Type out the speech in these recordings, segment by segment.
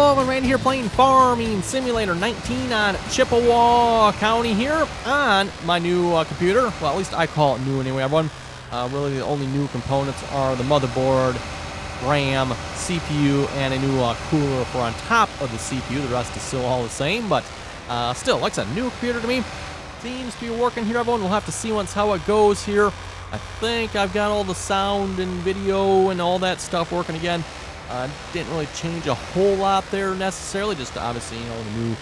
Hello, I'm right here playing Farming Simulator 19 on Chippewa County here on my new computer. Well, at least I call it new anyway, everyone. Really, the only new components are the motherboard, RAM, CPU, and a new cooler for on top of the CPU. The rest is still all the same, but still, like I said, new computer to me. Seems to be working here, everyone. We'll have to see once how it goes here. I think I've got all the sound and video and all that stuff working again. Didn't really change a whole lot there necessarily, just obviously, you know, the new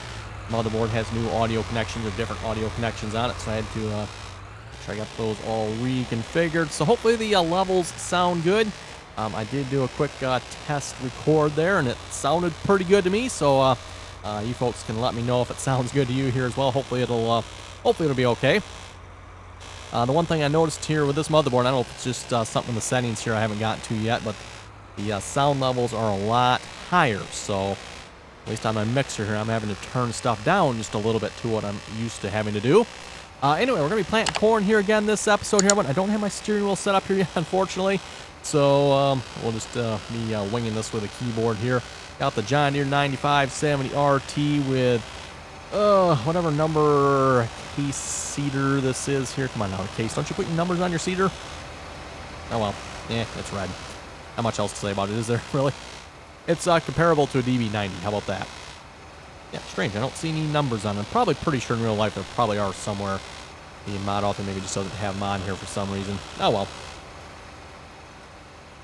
motherboard has new audio connections or different audio connections on it, so I had to make sure I got those all reconfigured. So hopefully the levels sound good. I did do a quick test record there, and it sounded pretty good to me, so you folks can let me know if it sounds good to you here as well. Hopefully it'll be okay. The one thing I noticed here with this motherboard, I don't know if it's just something in the settings here I haven't gotten to yet, but the sound levels are a lot higher, so at least on my mixer here, I'm having to turn stuff down just a little bit to what I'm used to having to do. Anyway, we're going to be planting corn here again this episode here, but I don't have my steering wheel set up here yet, unfortunately, so we'll just be winging this with a keyboard here. Got the John Deere 9570 RT with whatever number case seeder this is here. Come on now, case. Don't you put your numbers on your seeder? Oh well. Yeah, it's red. Not much else to say about it, is there, really? It's comparable to a DB90. How about that? Yeah, strange. I don't see any numbers on it. I'm probably pretty sure in real life there probably are somewhere. The mod author maybe just doesn't have them on here for some reason. Oh, well.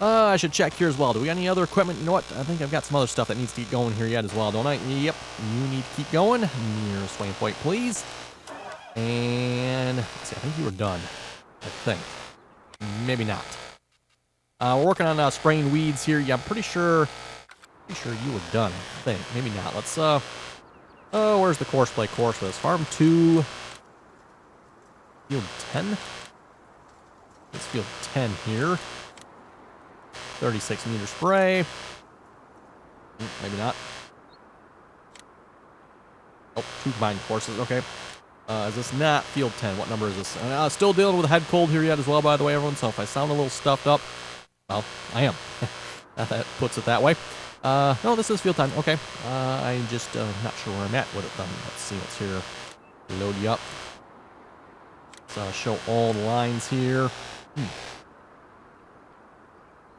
I should check here as well. Do we got any other equipment? You know what? I think I've got some other stuff that needs to keep going here yet as well, don't I? Yep. You need to keep going. Nearest waypoint, please. And let's see. I think you were done. I think. Maybe not. We're working on spraying weeds here. Yeah, I'm pretty sure you were done. I think. Maybe not. Let's, where's the course play course for this? Farm 2, field 10? It's field 10 here. 36 meter spray. Maybe not. Oh, 2 combined courses. Okay. Is this not field 10? What number is this? Still dealing with a head cold here yet as well, by the way, everyone. So if I sound a little stuffed up, well, I am. That puts it that way. No, this is field time. Okay. I'm just not sure where I'm at with it. Let's see what's here. Load you up. Let's show all the lines here.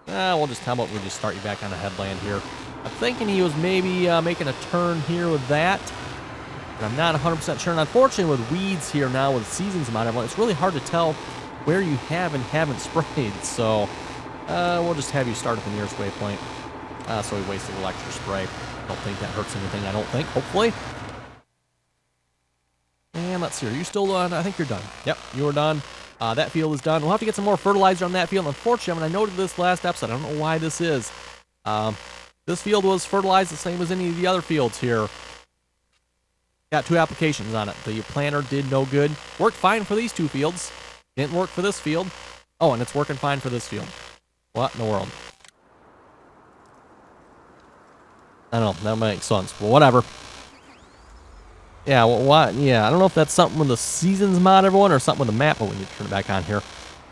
We'll just, how about we just start you back on the headland here. I'm thinking he was maybe making a turn here with that. But I'm not 100% sure. And unfortunately with weeds here now, with seasons mod, it's really hard to tell where you have and haven't sprayed. So we'll just have you start at the nearest waypoint. So we wasted the extra spray. Don't think that hurts anything, I don't think, hopefully. And let's see, are you still done? I think you're done. Yep, you are done. That field is done. We'll have to get some more fertilizer on that field. Unfortunately, I noted this last episode. I don't know why this is. This field was fertilized the same as any of the other fields here. Got 2 applications on it. The planter did no good. Worked fine for these 2 fields. Didn't work for this field. Oh, and it's working fine for this field. What in the world? I don't know. That makes sense. But whatever. Yeah, well, what? Yeah, I don't know if that's something with the seasons mod, everyone, or something with the map. Oh, we need to turn it back on here.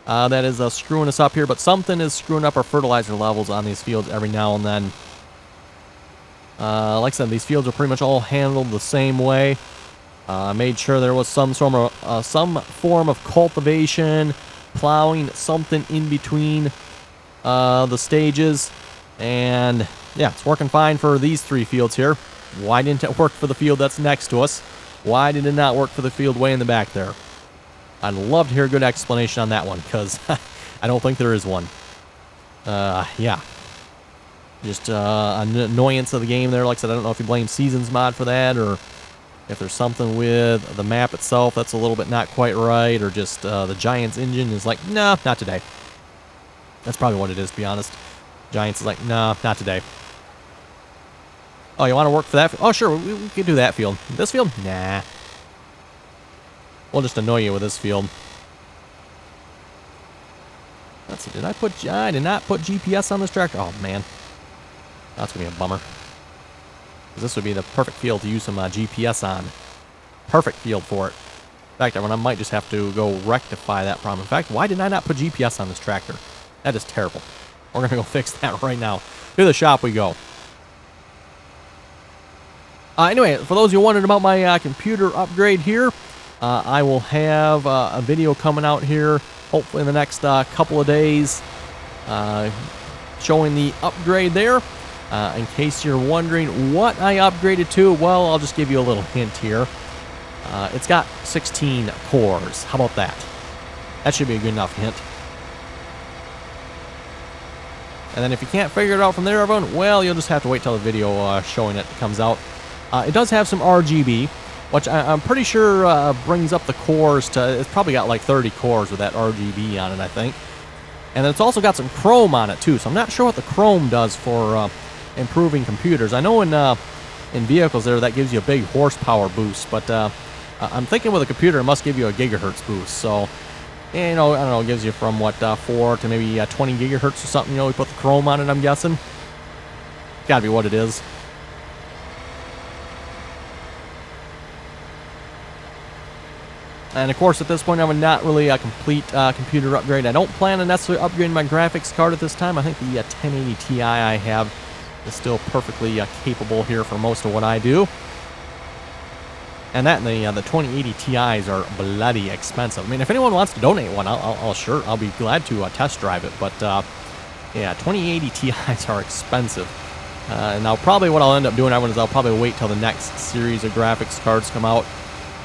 That is screwing us up here, but something is screwing up our fertilizer levels on these fields every now and then. Like I said, these fields are pretty much all handled the same way. Made sure there was some form of cultivation, plowing, something in between the stages, and yeah, it's working fine for these 3 fields here. Why didn't it work for the field that's next to us? Why did it not work for the field way in the back there? I'd love to hear a good explanation on that one, because I don't think there is one. Yeah. Just an annoyance of the game there. Like I said, I don't know if you blame Seasons mod for that, or if there's something with the map itself that's a little bit not quite right, or just the Giants engine is like, no, not today. That's probably what it is, to be honest. Giants is like, no, not today. Oh, you want to work for that? Oh, sure, we can do that field. This field? Nah. We'll just annoy you with this field. Let's see, I did not put GPS on this tractor. Oh, man. That's going to be a bummer. This would be the perfect field to use some GPS on. Perfect field for it. In fact, I might just have to go rectify that problem. In fact, why did I not put GPS on this tractor? That is terrible. We're going to go fix that right now. To the shop we go. Anyway, for those of you wondering about my computer upgrade here, I will have a video coming out here, hopefully in the next couple of days, showing the upgrade there. In case you're wondering what I upgraded to, well, I'll just give you a little hint here. It's got 16 cores. How about that? That should be a good enough hint. And then if you can't figure it out from there, everyone, well, you'll just have to wait till the video showing it comes out. It does have some RGB, which I'm pretty sure brings up the cores to, it's probably got like 30 cores with that RGB on it, I think. And then it's also got some chrome on it too, so I'm not sure what the chrome does for improving computers. I know in vehicles there that gives you a big horsepower boost, but I'm thinking with a computer it must give you a gigahertz boost. So, you know, I don't know, it gives you from what 4 to maybe 20 gigahertz or something. You know, we put the chrome on it, I'm guessing. Gotta be what it is. And of course, at this point, I'm not really a complete computer upgrade. I don't plan on necessarily upgrading my graphics card at this time. I think the 1080 Ti I have is still perfectly capable here for most of what I do. And that and the 2080 Ti's are bloody expensive. I mean, if anyone wants to donate one, I'll be glad to test drive it. But yeah, 2080 Ti's are expensive. Now, probably what I'll end up doing, everyone, is I'll probably wait till the next series of graphics cards come out.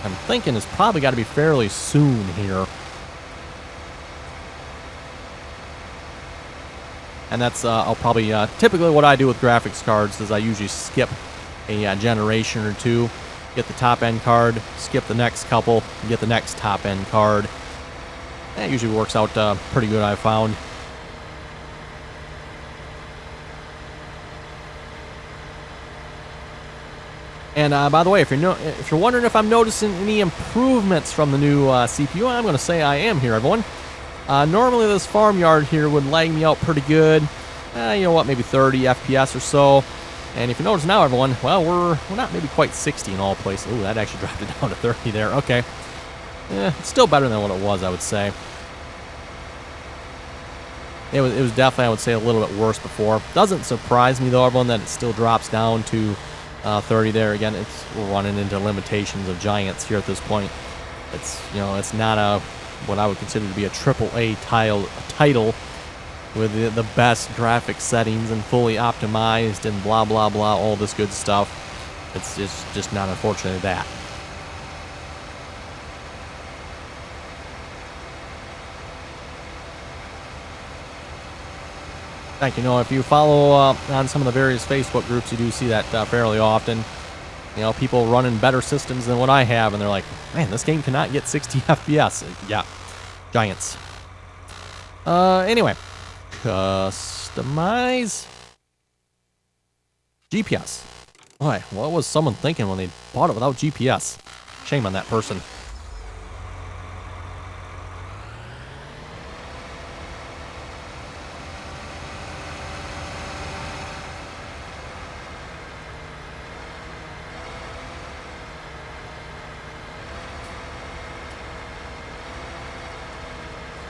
I'm thinking it's probably got to be fairly soon here. And that's, I'll probably, typically what I do with graphics cards is I usually skip a generation or two, get the top end card, skip the next couple, get the next top end card. That usually works out pretty good, I've found. And by the way, if you're wondering if I'm noticing any improvements from the new CPU, I'm going to say I am here, everyone. Normally this farmyard here would lag me out pretty good. You know what, maybe 30 FPS or so. And if you notice now, everyone, well, we're not maybe quite 60 in all places. Ooh, that actually dropped it down to 30 there. Okay. It's still better than what it was, I would say. It was definitely, I would say, a little bit worse before. Doesn't surprise me, though, everyone, that it still drops down to 30 there. Again, we're running into limitations of giants here at this point. It's, you know, it's not what I would consider to be a AAA title with the best graphic settings and fully optimized and blah blah blah, all this good stuff. It's just not, unfortunately, that. Thank you. You know, if you follow on some of the various Facebook groups, you do see that fairly often. You know, people running better systems than what I have, and they're like, man, this game cannot get 60 FPS. Yeah, giants. Anyway, customize GPS. Boy, what was someone thinking when they bought it without GPS? Shame on that person.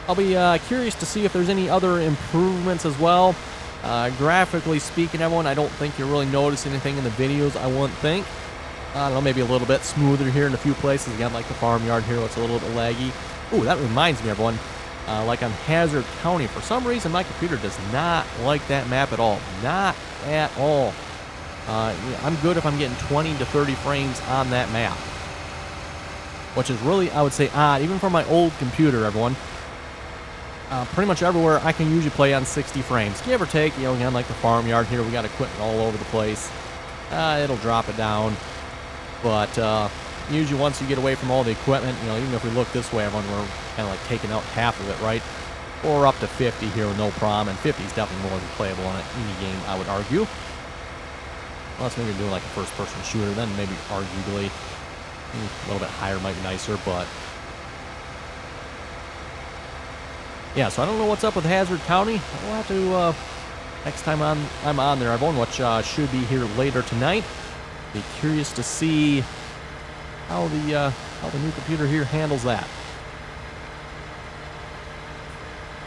I'll be curious to see if there's any other improvements as well. Graphically speaking, everyone, I don't think you'll really notice anything in the videos, I wouldn't think. I don't know, maybe a little bit smoother here in a few places. Again, like the farmyard here, it's a little bit laggy. Ooh, that reminds me, everyone. Like on Hazard County, for some reason, my computer does not like that map at all. Not at all. I'm good if I'm getting 20 to 30 frames on that map. Which is really, I would say, odd, even for my old computer, everyone. Pretty much everywhere I can usually play on 60 frames. Give or take, you know, again, like the farmyard here, we got equipment all over the place. It'll drop it down. But usually once you get away from all the equipment, you know, even if we look this way, everyone, we're kind of like taking out half of it, right? Or up to 50 here with no problem. And 50 is definitely more than playable on any game, I would argue. Unless maybe you're doing like a first-person shooter, then maybe arguably a little bit higher might be nicer, but... yeah, so I don't know what's up with Hazard County. We'll have to, next time I'm on there, everyone, which should be here later tonight. Be curious to see how the new computer here handles that.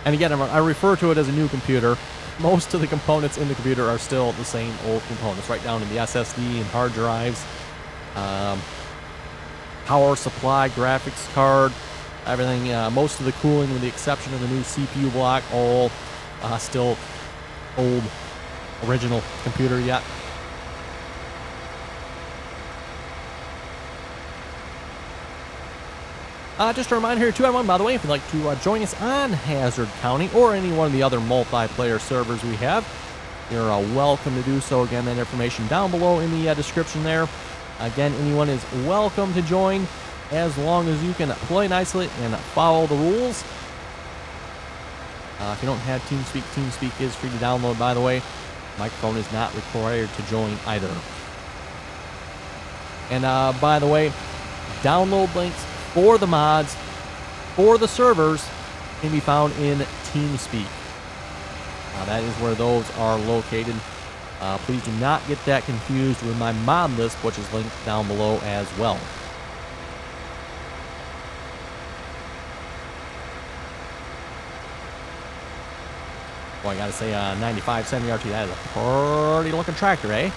And again, I refer to it as a new computer. Most of the components in the computer are still the same old components, right down to the SSD and hard drives. Power supply, graphics card, everything. Most of the cooling, with the exception of the new CPU block, all still old, original computer yet. Just a reminder here to everyone, by the way, if you'd like to join us on Hazard County or any one of the other multiplayer servers we have, you're welcome to do so. Again, that information down below in the description there. Again, anyone is welcome to join as long as you can play nicely and follow the rules. If you don't have TeamSpeak, TeamSpeak is free to download, by the way. Microphone is not required to join either. And by the way, download links for the mods, for the servers, can be found in TeamSpeak. That is where those are located. Please do not get that confused with my mod list, which is linked down below as well. Boy, I gotta say, 9570 RT, that is a pretty looking tractor, eh?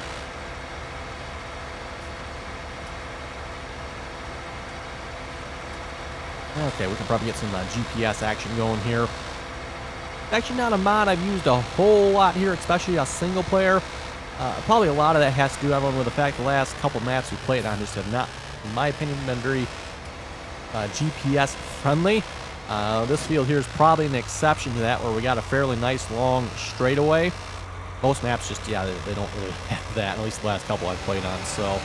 Okay, we can probably get some GPS action going here. Actually, not a mod I've used a whole lot here, especially a single player. Probably a lot of that has to do, everyone, with the fact the last couple maps we played on just have not, in my opinion, been very GPS friendly. This field here is probably an exception to that, where we got a fairly nice long straightaway. Most maps just, yeah, they don't really have that, at least the last couple I've played on. So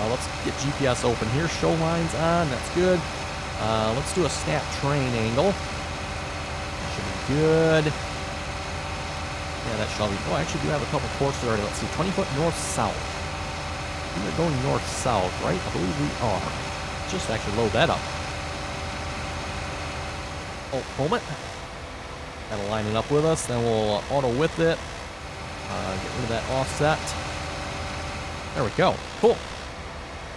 let's get GPS open here. Show lines on, that's good. Let's do a snap train angle. That should be good. Yeah, that shall be. Oh, I actually do have a couple courses already. Let's see, 20-foot north-south. We are going north-south, right? I believe we are. Let's just actually load that up. Oh, moment. That'll line it up with us. Then we'll auto-width it. Get rid of that offset. There we go. Cool.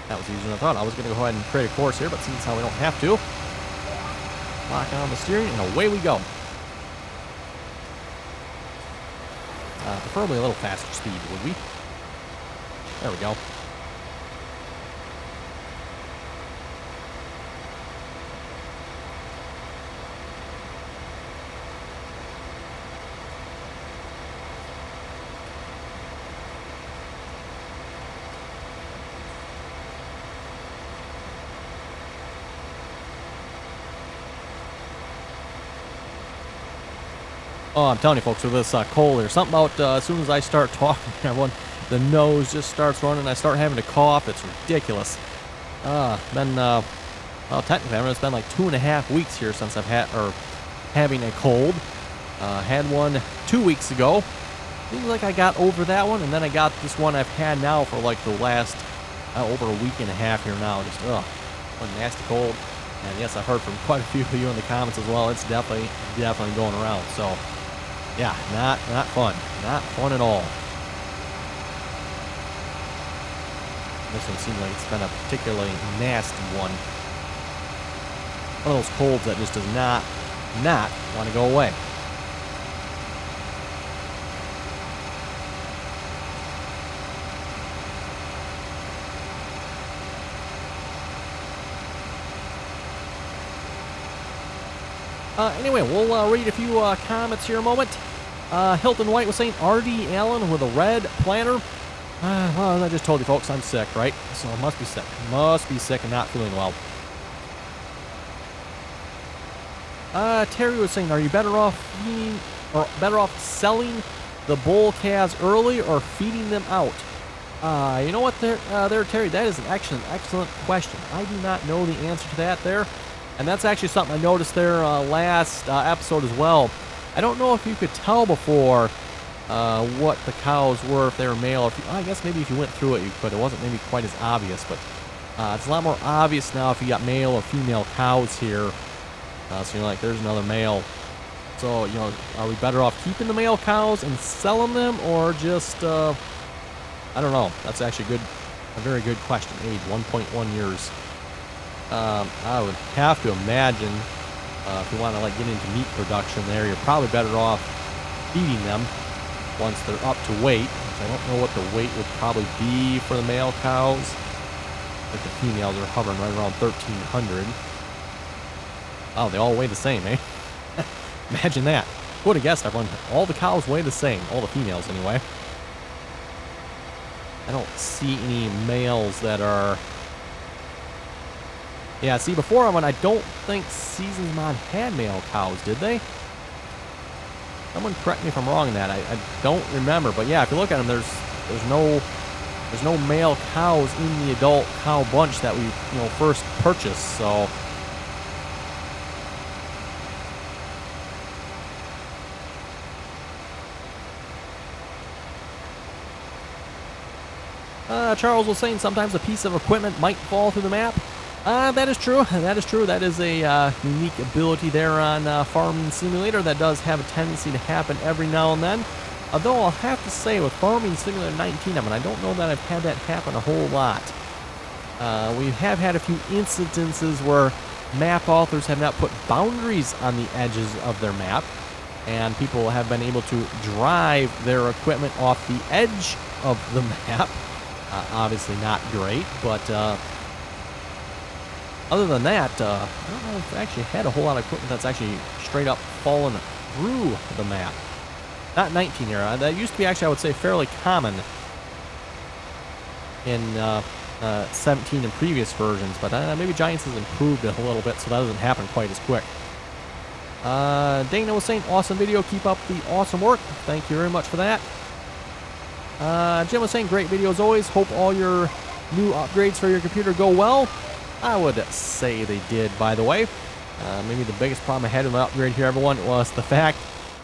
That was easier than I thought. I was going to go ahead and create a course here, but seems how we don't have to. Lock on the steering, and away we go. Preferably a little faster speed, would we? There we go. Oh, I'm telling you, folks, with this cold here, something about as soon as I start talking to everyone, the nose just starts running. I start having to cough. It's ridiculous. Well, technically, it's been like 2.5 weeks here since I've had, or having a cold. Had one 2 weeks ago. Seems like I got over that one, and then I got this one I've had now for like the last over a week and a half here now. Just, what a nasty cold. And yes, I've heard from quite a few of you in the comments as well. It's definitely going around. So, yeah, not fun. Not fun at all. This one seems like it's been a particularly nasty one. One of those colds that just does not want to go away. Anyway, we'll read a few comments here in a moment. Hilton White was saying RDAllen with a red planter. Well, I just told you, folks, I'm sick, right? So I must be sick. Must be sick and not feeling well. Terry was saying, are you better off feeding, or better off selling the bull calves early or feeding them out? You know what, there, Terry, that is an excellent question. I do not know the answer to that there. And that's actually something I noticed there last episode as well. I don't know if you could tell before what the cows were, if they were male. Or if you, I guess maybe if you went through it, you could. It wasn't maybe quite as obvious, but it's a lot more obvious now if you got male or female cows here. So you're like, there's another male. So, you know, are we better off keeping the male cows and selling them, or just, I don't know. That's actually a very good question. Age 1.1 years. I would have to imagine if you want to like get into meat production there, you're probably better off feeding them once they're up to weight. I don't know what the weight would probably be for the male cows. like the females are hovering right around 1,300. Oh, they all weigh the same, eh? Imagine that. Who would have guessed, everyone? All the cows weigh the same. All the females, anyway. I don't see any males that are... Yeah, see, before I don't think Seasons Mod had male cows, did they? Someone correct me if I'm wrong in that. I don't remember, but yeah, if you look at them, there's no male cows in the adult cow bunch that we first purchased. So Charles was saying sometimes a piece of equipment might fall through the map. That is true. That is true. That is a unique ability there on Farming Simulator that does have a tendency to happen every now and then. Although I'll have to say with Farming Simulator 19, I don't know that I've had that happen a whole lot. We have had a few incidences where map authors have not put boundaries on the edges of their map, and people have been able to drive their equipment off the edge of the map. Obviously not great, but other than that, I don't know if I actually had a whole lot of equipment that's actually straight up fallen through the map. Not 19 era. That used to be actually, I would say, fairly common in 17 and previous versions, but maybe Giants has improved it a little bit, so that doesn't happen quite as quick. Dana was saying, awesome video. Keep up the awesome work. Thank you very much for that. Jim was saying, great video as always. Hope all your new upgrades for your computer go well. I would say they did, by the way. Maybe the biggest problem I had with my upgrade here, everyone, was the fact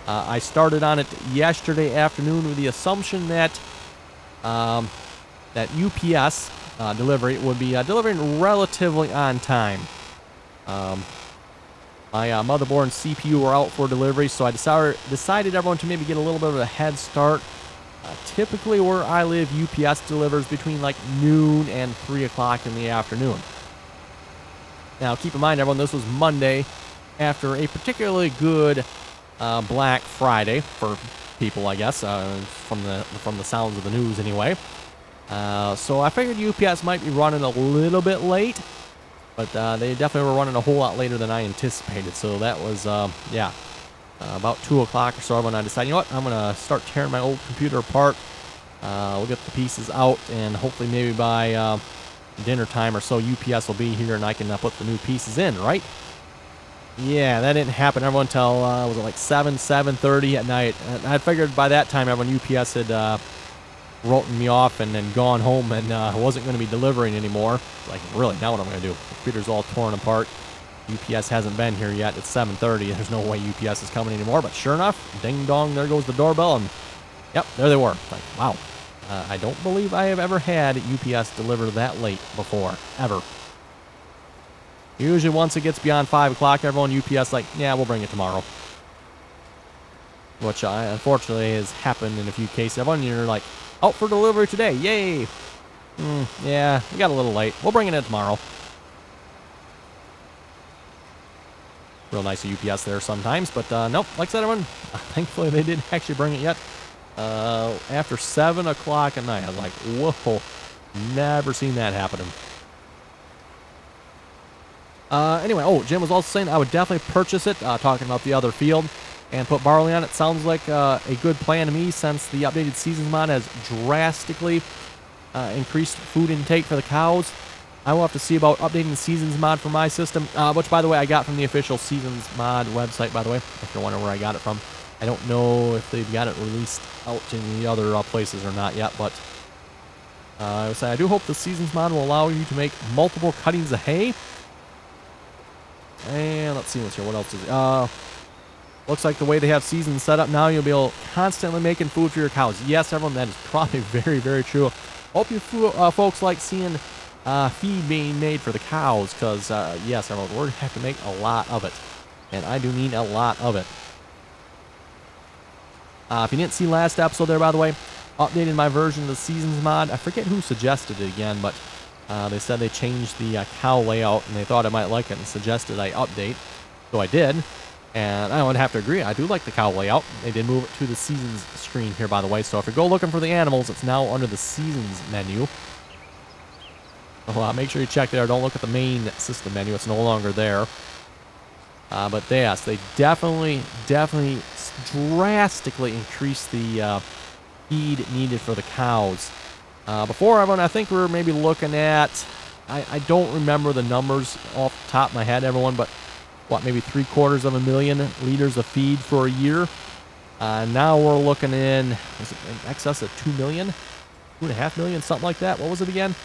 I started on it yesterday afternoon with the assumption that that UPS delivery would be delivering relatively on time. My motherboard and CPU were out for delivery, so I decided everyone to maybe get a little bit of a head start. Typically where I live, UPS delivers between like noon and 3 o'clock in the afternoon. Now keep in mind, everyone, this was Monday after a particularly good Black Friday for people, I guess, from the sounds of the news anyway. So I figured UPS might be running a little bit late, but they definitely were running a whole lot later than I anticipated. So that was, about 2 o'clock or so when I decided, you know what, I'm going to start tearing my old computer apart. We'll get the pieces out, and hopefully maybe by dinner time or so, UPS will be here and I can put the new pieces in, right? Yeah, that didn't happen, everyone, until, was it like 7:30 at night? And I figured by that time, everyone, UPS had written me off and then gone home and wasn't going to be delivering anymore. Like, really, now what am I going to do? The computer's all torn apart. UPS hasn't been here yet. It's 7:30. There's no way UPS is coming anymore. But sure enough, ding dong, there goes the doorbell, and yep, there they were. Like, wow. I don't believe I have ever had UPS deliver that late before, ever. Usually once it gets beyond 5 o'clock, everyone, UPS like, yeah, we'll bring it tomorrow. Which unfortunately has happened in a few cases. Everyone, you're like, out for delivery today, yay. Yeah, we got a little late. We'll bring it in tomorrow. Real nice of UPS there sometimes, but nope, like I said, everyone, thankfully they didn't actually bring it yet. After 7 o'clock at night, I was like, whoa, never seen that happen. Anyway, oh, Jim was also saying I would definitely purchase it, talking about the other field, and put barley on it. Sounds like a good plan to me, since the updated Seasons mod has drastically increased food intake for the cows. I will have to see about updating the Seasons mod for my system, which, by the way, I got from the official Seasons mod website, by the way, if you're wondering where I got it from. I don't know if they've got it released out in the other places or not yet, but I do hope the Seasons mod will allow you to make multiple cuttings of hay. And let's see what's here. What else is it? Looks like the way they have Seasons set up now, you'll be able constantly making food for your cows. Yes, everyone, that is probably very, very true. Hope you folks like seeing feed being made for the cows, because yes, everyone, we're going to have to make a lot of it. And I do mean a lot of it. If you didn't see last episode there, by the way, updated my version of the Seasons mod. I forget who suggested it again, but they said they changed the cow layout, and they thought I might like it and suggested I update. So I did, and I would have to agree. I do like the cow layout. They did move it to the Seasons screen here, by the way, so if you go looking for the animals, it's now under the Seasons menu. So make sure you check there. Don't look at the main system menu. It's no longer there. But yes, they definitely drastically increased the feed needed for the cows. Before, everyone, I think we were maybe looking at, I don't remember the numbers off the top of my head, everyone, but what, maybe 750,000 liters of feed for a year. Now we're looking in, was it in excess of 2 million? 2.5 million, something like that. What was it again?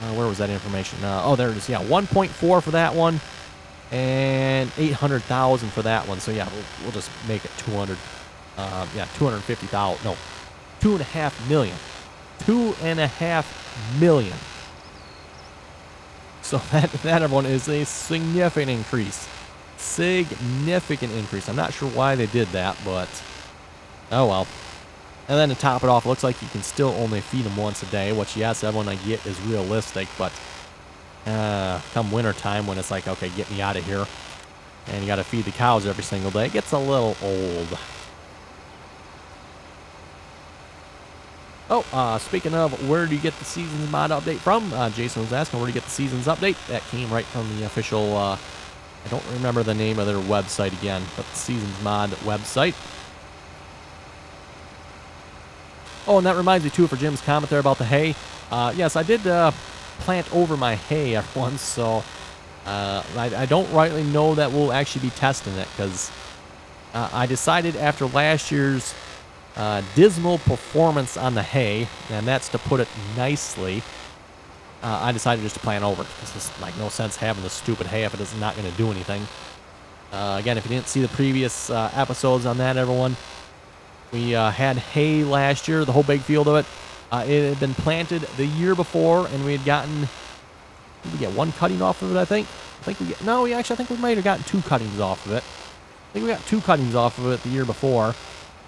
Where was that information? Oh, there it is. Yeah, 1.4 for that one, and 800,000 for that one. So yeah, we'll just make it 200. Yeah, 250,000. No, 2.5 million. 2.5 million. So that everyone is a significant increase. Significant increase. I'm not sure why they did that, but oh well. And then to top it off, it looks like you can still only feed them once a day, which, yes, everyone I get is realistic, but come winter time when it's like, okay, get me out of here, and you got to feed the cows every single day, it gets a little old. Oh, speaking of, where do you get the Seasons mod update from? Jason was asking, where do you get the Seasons update? That came right from the official, I don't remember the name of their website again, but the Seasons mod website. Oh, and that reminds me, too, for Jim's comment there about the hay. Yes, I did plant over my hay once, so I don't rightly know that we'll actually be testing it, because I decided after last year's dismal performance on the hay, and that's to put it nicely, I decided just to plant over it, because there's like no sense having the stupid hay if it is not going to do anything. Again, if you didn't see the previous episodes on that, everyone, we had hay last year, the whole big field of it. It had been planted the year before, and we had gotten, did we get one cutting off of it, I think? I think we might have gotten 2 cuttings off of it. I think we got 2 cuttings off of it the year before.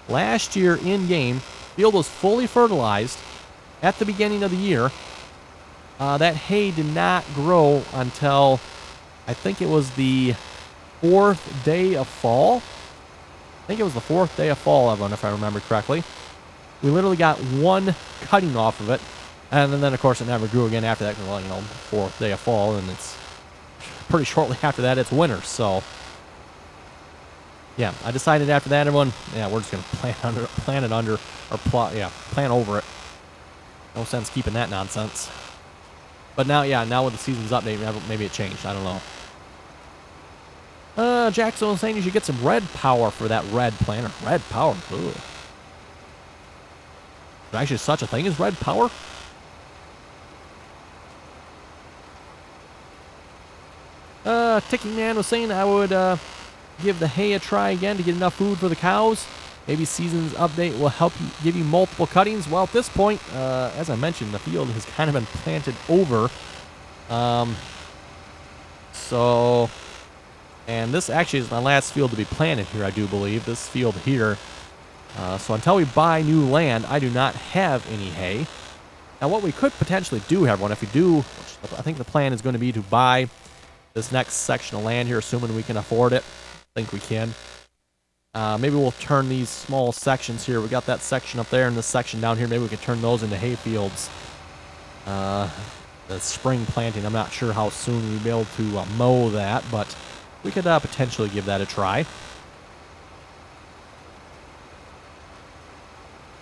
Last year, in-game, field was fully fertilized at the beginning of the year. That hay did not grow until, I think it was the 4th day of fall. I think it was the 4th day of fall, everyone, if I remember correctly. We literally got 1 cutting off of it, and then of course it never grew again after that. Well, 4th day of fall, and it's pretty shortly after that it's winter. So yeah, I decided after that, everyone, yeah, we're just gonna plant over it. No sense keeping that nonsense. But now, yeah, now with the Seasons update, maybe it changed. I don't know. Jackson was saying you should get some red power for that red planter. Red power. Ugh. There's actually such a thing as red power? Ticking Man was saying I would give the hay a try again to get enough food for the cows. Maybe Seasons update will help you give you multiple cuttings. Well, at this point, as I mentioned, the field has kind of been planted over. And this actually is my last field to be planted here, I do believe. This field here. So until we buy new land, I do not have any hay. Now, what we could potentially do, everyone, if we do, which I think the plan is going to be to buy this next section of land here, assuming we can afford it. I think we can. Maybe we'll turn these small sections here. We got that section up there and this section down here. Maybe we could turn those into hay fields. The spring planting, I'm not sure how soon we'll be able to mow that, but we could potentially give that a try.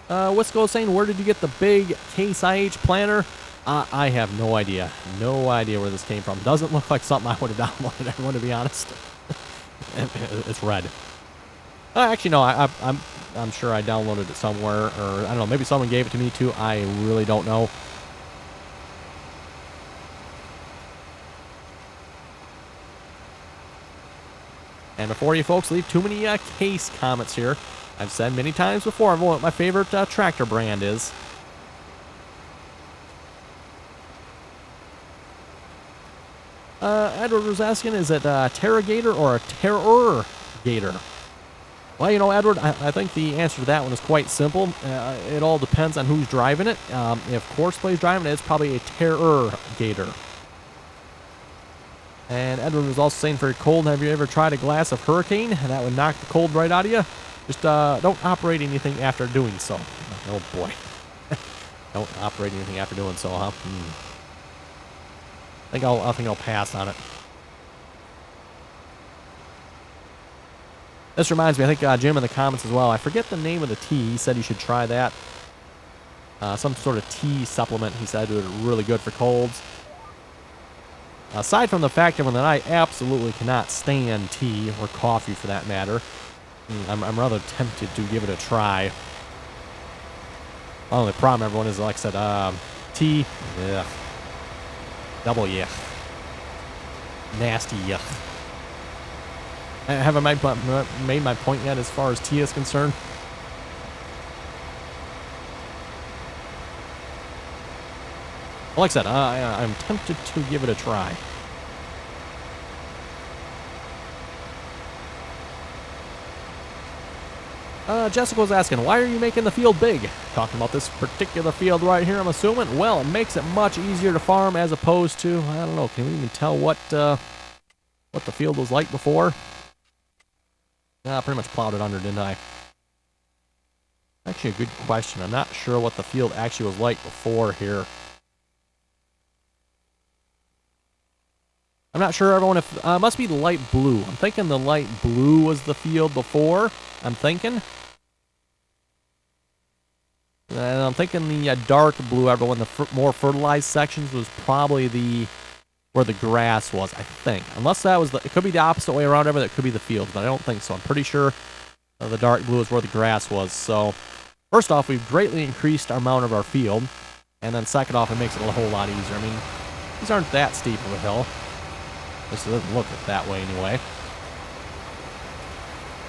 Wisco saying, where did you get the big Case IH planter? I have no idea. No idea where this came from. Doesn't look like something I would have downloaded, everyone, to be honest. It's red. Actually, no, I'm sure I downloaded it somewhere, or I don't know, maybe someone gave it to me too. I really don't know. And before you folks leave too many Case comments here, I've said many times before what my favorite tractor brand is. Edward was asking, is it a Terragator or a Terror-gator? Well, Edward, I think the answer to that one is quite simple. It all depends on who's driving it. If Coursplay's driving it, it's probably a Terror-gator. And Edward was also saying, very cold, have you ever tried a glass of Hurricane? That would knock the cold right out of you. Just don't operate anything after doing so. Oh boy. Don't operate anything after doing so, huh? I think I'll pass on it. This reminds me, I think Jim in the comments as well. I forget the name of the tea. He said you should try that. Some sort of tea supplement. He said it was really good for colds. Aside from the fact that I absolutely cannot stand tea or coffee for that matter, I'm rather tempted to give it a try. The only problem, everyone, is, like I said, tea, ugh. Double yuck. Nasty yuck. Have I made my point yet as far as tea is concerned? Like I said, I'm tempted to give it a try. Jessica was asking, why are you making the field big? Talking about this particular field right here, I'm assuming. Well, it makes it much easier to farm as opposed to, I don't know, can we even tell what the field was like before? I pretty much plowed it under, didn't I? Actually, a good question. I'm not sure what the field actually was like before here. I'm not sure, everyone, if... it must be the light blue. I'm thinking the light blue was the field before. I'm thinking. And I'm thinking the dark blue, everyone, the more fertilized sections was probably where the grass was, I think. Unless that was it could be the opposite way around, everyone. That could be the field, but I don't think so. I'm pretty sure the dark blue is where the grass was. So, first off, we've greatly increased our amount of our field. And then second off, it makes it a whole lot easier. I mean, these aren't that steep of a hill. This doesn't look that way anyway.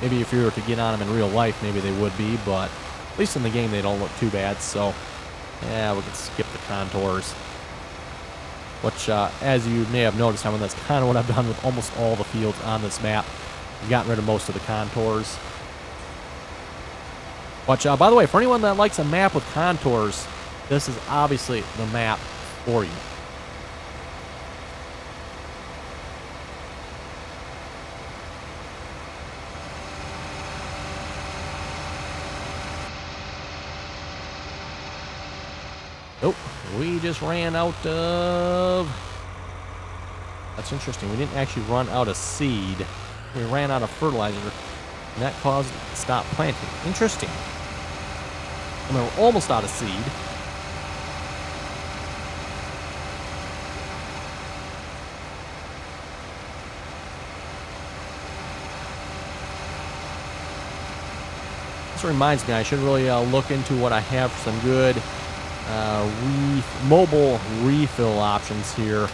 Maybe if you were to get on them in real life, maybe they would be, but at least in the game they don't look too bad, so yeah, we can skip the contours. Which, as you may have noticed, I mean, that's kind of what I've done with almost all the fields on this map. I've gotten rid of most of the contours. Which, by the way, for anyone that likes a map with contours, this is obviously the map for you. Nope, we just ran out of... That's interesting. We didn't actually run out of seed. We ran out of fertilizer, and that caused it to stop planting. Interesting. And we were almost out of seed. This reminds me, I should really look into what I have for some good mobile refill options here.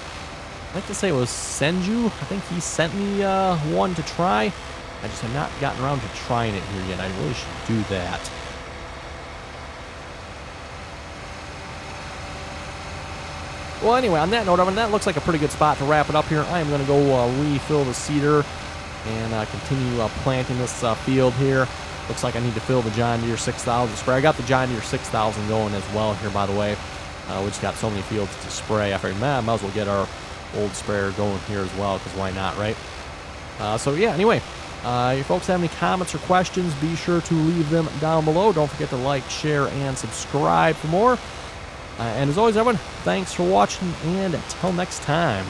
I'd like to say it was Senju. I think he sent me one to try. I just have not gotten around to trying it here yet. I really should do that. Well, anyway, on that note, I mean, that looks like a pretty good spot to wrap it up here. I am going to go refill the seeder and continue planting this field here. Looks like I need to fill the John Deere 6000 spray. I got the John Deere 6000 going as well here, by the way. We just got so many fields to spray. I figured, man, I might as well get our old sprayer going here as well, because why not, right? So, yeah, anyway, if you folks have any comments or questions, be sure to leave them down below. Don't forget to like, share, and subscribe for more. And as always, everyone, thanks for watching, and until next time.